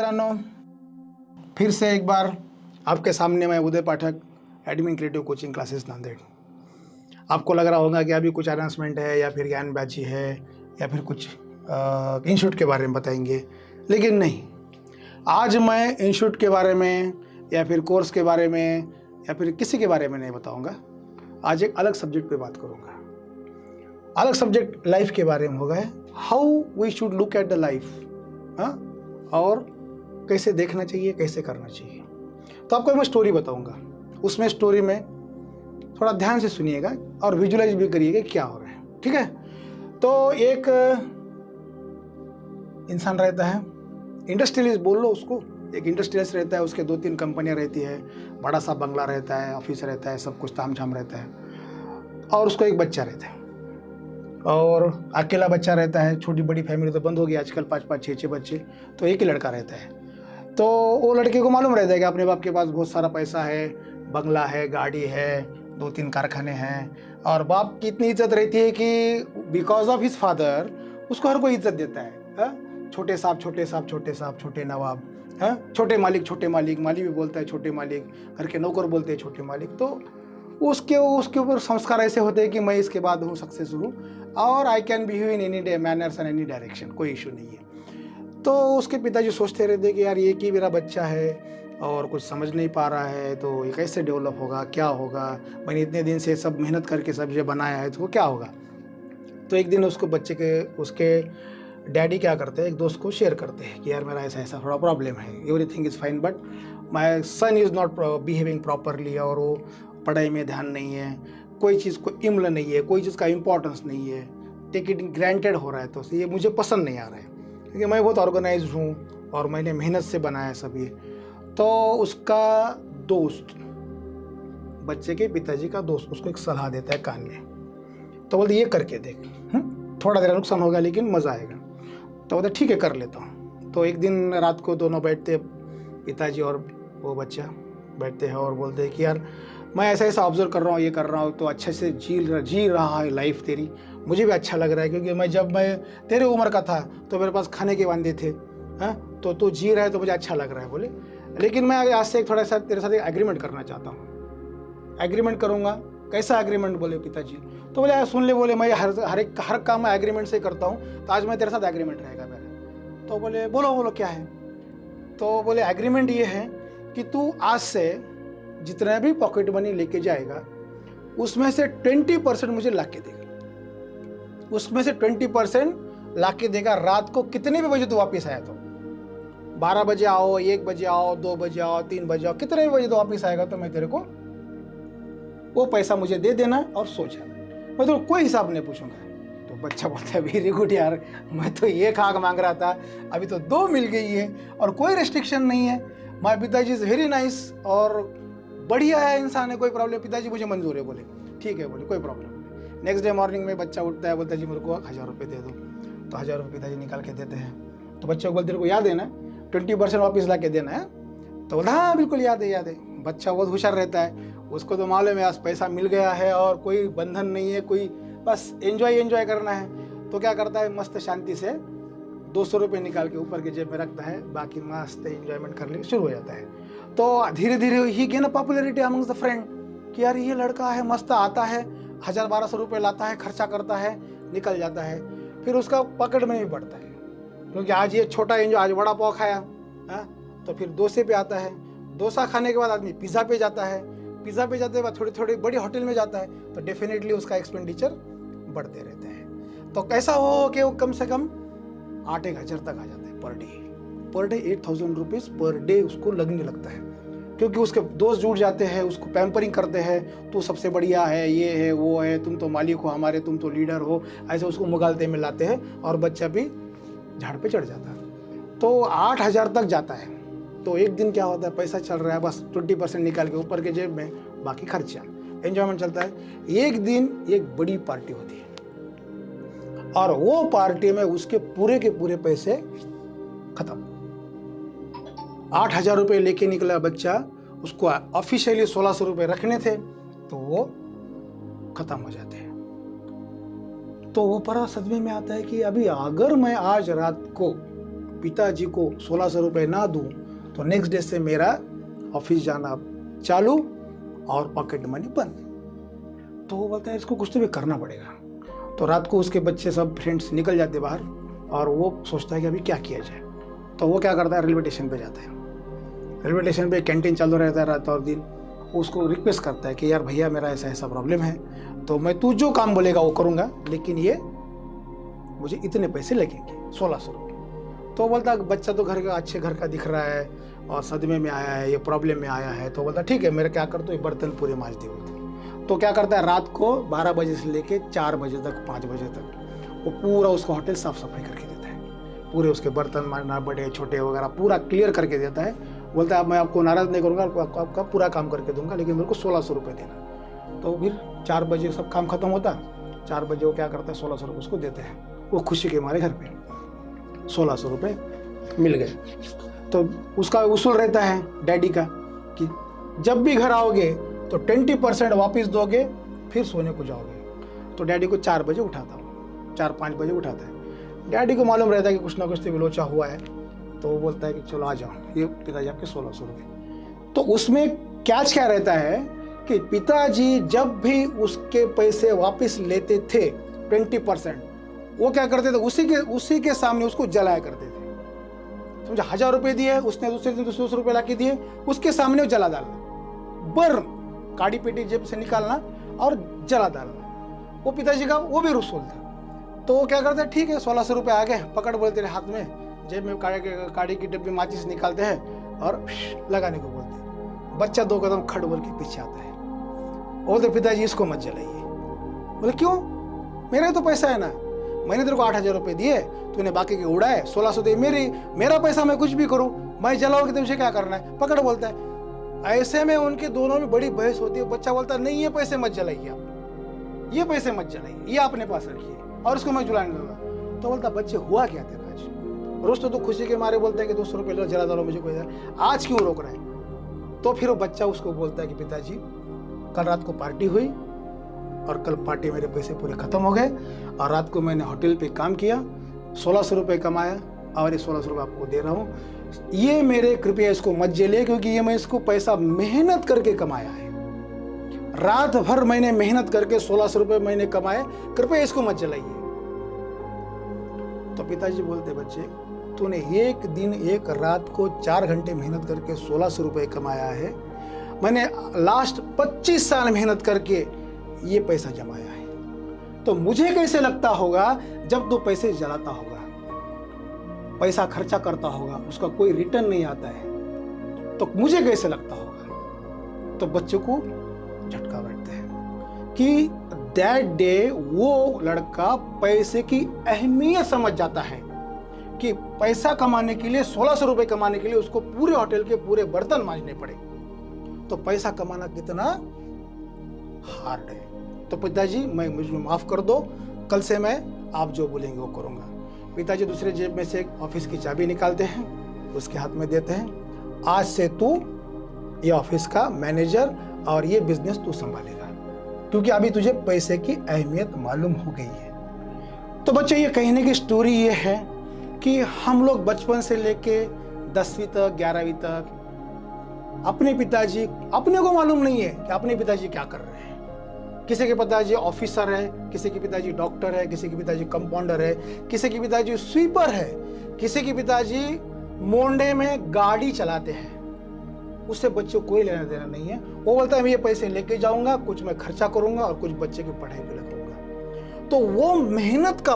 मित्रांनो, फिर से एक बार आपके सामने मैं Uday Pathak, admin creative coaching classes Nanded. आपको लग रहा होगा कि अभी कुछ अनाउंसमेंट है या फिर ज्ञानबाजी है या फिर कुछ इंस्टीट्यूट के बारे में बताएंगे, लेकिन नहीं। आज मैं इंस्टीट्यूट के बारे में या फिर कोर्स के बारे में या फिर किसी के बारे में नहीं बताऊंगा। आज एक अलग सब्जेक्ट पे बात करूंगा। अलग सब्जेक्ट लाइफ के बारे में होगा, how we should look at the life, और कैसे देखना चाहिए, कैसे करना चाहिए। तो आपको मैं स्टोरी बताऊंगा। उसमें स्टोरी में थोड़ा ध्यान से सुनिएगा और विजुअलाइज भी करिएगा क्या हो रहा है, ठीक है। तो एक इंसान रहता है, इंडस्ट्रियलिस्ट बोल लो उसको। एक इंडस्ट्रियलिस्ट रहता है, उसके 2-3 कंपनियां रहती है, बड़ा सा बंगला रहता है, ऑफिस रहता है, सब कुछ तामझाम रहता है, और उसको एक बच्चा रहता है और अकेला बच्चा रहता है। छोटी बड़ी फैमिली तो बंद हो गई आजकल, 5-5 6-6 बच्चे, तो एक ही लड़का रहता है। तो वो लड़के को मालूम रहता है कि अपने बाप के पास बहुत सारा पैसा है, बंगला है, गाड़ी है, 2-3 कारखाने हैं, और बाप की इतनी इज्जत रहती है कि बिकॉज ऑफ हिज फादर उसको हर कोई इज्जत देता है। छोटे साहब, छोटे साहब, छोटे साहब, छोटे नवाब, छोटे मालिक, छोटे मालिक, माली भी बोलता है छोटे मालिक, घर के नौकर बोलते हैं छोटे मालिक। तो उसके ऊपर संस्कार ऐसे होते हैं कि मैं इसके बाद हूँ, सक्सेस हूँ, और I can behave in any manners and any direction, कोई इशू नहीं है। तो उसके पिताजी सोचते रहते कि यार ये कि मेरा बच्चा है और कुछ समझ नहीं पा रहा है, तो ये कैसे डेवलप होगा, क्या होगा। मैंने इतने दिन से सब मेहनत करके सब ये बनाया है, तो वो क्या होगा। तो एक दिन उसको बच्चे के उसके डैडी क्या करते हैं, एक दोस्त को शेयर करते हैं कि यार मेरा ऐसा ऐसा थोड़ा प्रॉब्लम है, everything is fine but my son is not behaving properly, और वो पढ़ाई में ध्यान नहीं है, कोई चीज़ को इम्ल नहीं है, कोई चीज़ का इम्पोर्टेंस नहीं है, टेक इट ग्रांटेड हो रहा है। तो ये मुझे पसंद नहीं आ रहा है, क्योंकि मैं बहुत ऑर्गेनाइज्ड हूँ और मैंने मेहनत से बनाया सब ये। तो उसका दोस्त, बच्चे के पिताजी का दोस्त, उसको एक सलाह देता है कान में। तो बोलते ये करके देख, थोड़ा देर नुकसान होगा लेकिन मज़ा आएगा। तो बोलते ठीक है, कर लेता हूँ। तो एक दिन रात को दोनों बैठते, पिताजी और वो बच्चा बैठते हैं और बोलते हैं कि यार मैं ऐसा ऐसा ऑब्जर्व कर रहा हूँ, ये कर रहा हूँ, तो अच्छे से जी रहा है लाइफ तेरी, मुझे भी अच्छा लग रहा है, क्योंकि जब मैं तेरे उम्र का था तो मेरे पास खाने के वांदे थे, तो तू जी रहा है तो मुझे अच्छा लग रहा है। बोले लेकिन मैं आज से थोड़ा सा तेरे साथ एक एग्रीमेंट करना चाहता हूँ। एग्रीमेंट करूँगा, कैसा एग्रीमेंट, बोले पिताजी। तो बोले सुन ले, बोले मैं हर काम मैं एग्रीमेंट से करता हूँ, तो आज मैं तेरे साथ एग्रीमेंट रहेगा मेरा। तो बोले बोलो क्या है। तो बोले एग्रीमेंट ये है कि तू आज से जितना भी पॉकेट मनी लेके जाएगा उसमें से 20% मुझे ला के देगा, उसमें से 20% ला के देगा। रात को कितने भी बजे तू वापस आया, तो 12 बजे आओ, 1 बजे आओ, 2 बजे आओ, 3 बजे आओ, कितने भी बजे तो वापस आएगा, तो मैं तेरे को वो पैसा मुझे दे देना और सो जाना, मैं तो कोई हिसाब नहीं पूछूंगा। तो बच्चा बोलता है वेरी गुड यार, मैं तो 1 आग मांग रहा था, अभी तो 2 मिल गई है और कोई रेस्ट्रिक्शन नहीं है। माय पिताजी इज वेरी नाइस, और बढ़िया है इंसान है, कोई प्रॉब्लम, पिताजी मुझे मंजूर है। बोले ठीक है, बोले कोई प्रॉब्लम नहीं। नेक्स्ट डे मॉर्निंग में बच्चा उठता है, बोलता है जी मेरे को 1000 रुपये दे दो। तो 1000 रुपये पिताजी निकाल के देते हैं। तो बच्चे को बोलते तेरे को याद है ना 20% वापस ला के देना है। तो बोला हाँ बिल्कुल याद है, याद है। बच्चा बहुत होशियार रहता है, उसको तो मालूम है आज पैसा मिल गया है और कोई बंधन नहीं है, कोई बस एंजॉय करना है। तो क्या करता है, मस्त शांति से 200 रुपये निकाल के ऊपर के जेब में रखता है, बाकी मस्त एंजॉयमेंट करने शुरू हो जाता है। तो धीरे धीरे ही gain a popularity amongst the friend कि यार ये लड़का है, मस्त आता है, 1000-1200 रुपये लाता है, खर्चा करता है, निकल जाता है। फिर उसका पकड़ में भी बढ़ता है, क्योंकि आज ये छोटा एंजॉय, आज बड़ा पाव खाया, तो फिर डोसे पे आता है, डोसा खाने के बाद आदमी पिज़्ज़ा पे जाता है, पिज़्ज़ा पे जाते बाद थोड़ी बड़ी होटल में जाता है, तो डेफिनेटली उसका एक्सपेंडिचर बढ़ते रहता है। तो कैसा हो कि वो कम से कम 8-1 हज़ार तक आ जाता है per day 8000 rupees per day उसको लगने लगता है, क्योंकि उसके दोस्त जुड़ जाते हैं, उसको पैम्परिंग करते हैं, तू सबसे बढ़िया है, ये है, वो है, तुम तो मालिक हो हमारे, तुम तो लीडर हो, ऐसे उसको मुगालते में लाते हैं, और बच्चा भी झाड़ पे चढ़ जाता है। तो 8000 तक जाता है। तो एक दिन क्या होता है, पैसा चल रहा है, बस 20% निकाल के ऊपर के जेब में, बाकी खर्चा, एंजॉयमेंट चलता है। एक दिन एक बड़ी पार्टी होती है, और वो पार्टी में उसके पूरे के पूरे पैसे खत्म। 8000 रुपये लेके निकला बच्चा, उसको ऑफिशियली 1600 रुपये रखने थे, तो वो खत्म हो जाते हैं। तो वो बड़ा सदमे में आता है कि अभी अगर मैं आज रात को पिताजी को 1600 रुपये ना दूं तो नेक्स्ट डे से मेरा ऑफिस जाना चालू और पॉकेट मनी बंद। तो वो बोलता है इसको कुछ तो भी करना पड़ेगा। तो रात को उसके बच्चे सब फ्रेंड्स निकल जाते बाहर और वो सोचता है कि अभी क्या किया जाए। तो वो क्या करता है, रेलवे स्टेशन पे जाता है। रेलवे स्टेशन पे कैंटीन चालू रहता है रात और दिन। उसको रिक्वेस्ट करता है कि यार भैया मेरा ऐसा ऐसा प्रॉब्लम है, तो मैं तू जो काम बोलेगा वो करूँगा, लेकिन ये मुझे इतने पैसे लगेंगे 1600 रुपये। तो बोलता बच्चा तो घर का अच्छे घर का दिख रहा है और सदमे में आया है, ये प्रॉब्लम में आया है। तो बोलता ठीक है मेरा क्या कर दो, ये बर्तन पूरे मांज दे बोलते। तो क्या करता है, रात को 12 बजे से लेके 4 बजे तक 5 बजे तक वो पूरा उसका होटल साफ सफाई करके देता है। पूरे उसके बर्तन मांजना बड़े छोटे वगैरह पूरा क्लियर करके देता है। बोलता है मैं आपको नाराज़ नहीं करूँगा, आपका पूरा काम करके दूंगा, लेकिन मेरे को 1600 रुपये देना। तो फिर 4 बजे सब काम खत्म होता है। 4 बजे वो क्या करता है, 1600 रुपये उसको देते हैं। वो खुशी के मारे घर पे 1600 रुपये मिल गए। तो उसका उसूल रहता है डैडी का कि जब भी घर आओगे तो 20% वापस दोगे, फिर सोने को जाओगे। तो डैडी को 4 बजे उठाता हूँ, 4-5 बजे उठाता है। डैडी को मालूम रहता है कि कुछ ना कुछ तो विलोचा हुआ है। तो वो बोलता है कि चलो आ जाओ, ये पिताजी आपके 1600 रुपये। तो उसमें कैच क्या रहता है कि पिताजी जब भी उसके पैसे वापस लेते थे 20%, वो क्या करते थे, उसी के सामने उसको जलाया करते थे। समझा, 1000 रुपये दिए उसने, दूसरे 200 रुपये ला के दिए, उसके सामने वो जला डालना, बर्न, काड़ी पेटी जेब से निकालना और जला डालना। वो पिताजी का वो भी रसूल था। तो वो क्या करते हैं, ठीक है 1600 रुपये आ गए, पकड़ बोलते रहे हाथ में, जेब में काड़ी की डिब्बी माचिस निकालते हैं और लगाने को बोलते हैं। बच्चा 2 कदम खड़ बोल के पीछे आता है। बोलते पिताजी इसको मत जलाइए। बोले क्यों, मेरा तो पैसा है ना, मैंने तेरे को 8000 रुपये दिए, तूने बाकी के उड़ाए, 1600 दे मेरा पैसा, मैं कुछ भी करूँ, मैं जलाओगे तो मुझे क्या करना है, पकड़ बोलता है। ऐसे में उनके दोनों में बड़ी बहस होती है। बच्चा बोलता है नहीं ये पैसे मत जलाइए आप, ये पैसे मत जलाइए, ये अपने पास रखिए और इसको मैं जलाने दूंगा। तो बोलता बच्चे हुआ क्या तेरा आज, रोज तो खुशी के मारे बोलता है कि 200 रुपये लो जला डालो, मुझे कोई आज क्यों रोक रहा है। तो फिर वो बच्चा उसको बोलता है कि पिताजी कल रात को पार्टी हुई और कल पार्टी मेरे पैसे पूरे खत्म हो गए और रात को मैंने होटल पे काम किया, 1600 रुपये कमाया और ये 1600 रुपये आपको दे रहा हूँ। ये मेरे कृपया इसको मत जलिए, क्योंकि ये मैं इसको पैसा मेहनत करके कमाया है। रात भर मैंने मेहनत करके 1600 रुपये मैंने कमाए, कृपया इसको मत जलाइए। तो पिताजी बोलते बच्चे तूने एक दिन एक रात को 4 घंटे मेहनत करके 1600 रुपये कमाया है, मैंने लास्ट 25 साल मेहनत करके ये पैसा जमाया है। तो मुझे कैसे लगता होगा जब तू पैसे जलाता होगा, पैसा खर्चा करता होगा, उसका कोई रिटर्न नहीं आता है, तो मुझे कैसे लगता होगा। तो बच्चों को झटका बैठता है कि दैट डे वो लड़का पैसे की अहमियत समझ जाता है कि पैसा कमाने के लिए, 1600 रुपये कमाने के लिए उसको पूरे होटल के पूरे बर्तन मांजने पड़े। तो पैसा कमाना कितना हार्ड है। तो पिताजी मुझे माफ कर दो, कल से मैं आप जो बोलेंगे वो करूँगा। पिताजी दूसरे जेब में से एक ऑफिस की चाबी निकालते हैं, उसके हाथ में देते हैं, आज से तू ये ऑफिस का मैनेजर और ये बिजनेस तू संभालेगा, क्योंकि अभी तुझे पैसे की अहमियत मालूम हो गई है। तो बच्चे ये कहने की स्टोरी ये है कि हम लोग बचपन से लेके 10वीं तक 11वीं तक अपने पिताजी, अपने को मालूम नहीं है कि अपने पिताजी क्या कर रहे हैं। किसी के पिताजी ऑफिसर है, किसी के पिताजी डॉक्टर है, किसी के पिताजी कंपाउंडर है, किसी के पिताजी स्वीपर है, किसी के पिताजी मोंडे में गाड़ी चलाते हैं। उससे बच्चों को कोई लेना देना नहीं है। वो बोलता है मैं ये पैसे लेके जाऊंगा, कुछ मैं खर्चा करूंगा और कुछ बच्चे की पढ़ाई पे लगाऊंगा। तो वो मेहनत का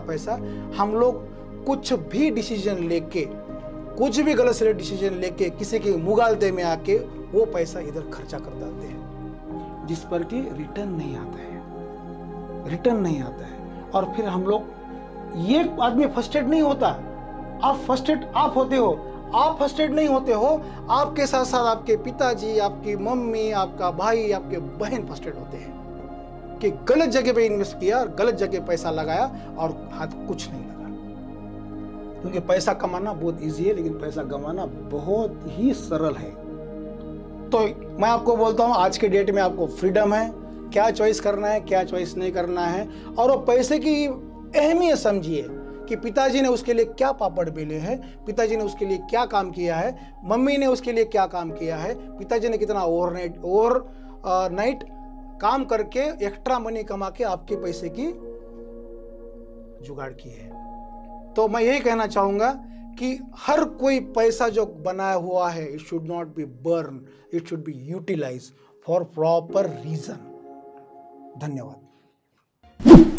पैसा हम लोग कुछ भी डिसीजन लेके, कुछ भी गलत से डिसीजन लेके किसी के मुगालते में आके वो पैसा इधर खर्चा कर डालते हैं, जिस पर कि रिटर्न नहीं आता है। और फिर हम लोग, ये आदमी फर्स्टेड नहीं होता, आप फर्स्टेड आप होते हो, आप फर्स्टेड नहीं होते हो, आपके साथ साथ आपके पिताजी, आपकी मम्मी, आपका भाई, आपके बहन फर्स्टेड होते हैं कि गलत जगह पे इन्वेस्ट किया और गलत जगह पैसा लगाया और हाथ कुछ नहीं लगा। क्योंकि पैसा कमाना बहुत इजी है, लेकिन पैसा गंवाना बहुत ही सरल है। तो मैं आपको बोलता हूँ आज के डेट में आपको फ्रीडम है, क्या चॉइस करना है, क्या चॉइस नहीं करना है। और वो पैसे की अहमियत समझिए कि पिताजी ने उसके लिए क्या पापड़ बेले हैं, पिताजी ने उसके लिए क्या काम किया है, मम्मी ने उसके लिए क्या काम किया है, पिताजी ने कितना ओवर नाइट काम करके एक्स्ट्रा मनी कमा के आपके पैसे की जुगाड़ की है। तो मैं यही कहना चाहूँगा कि हर कोई पैसा जो बनाया हुआ है, it should not be burn, it should be utilise for proper reason. धन्यवाद।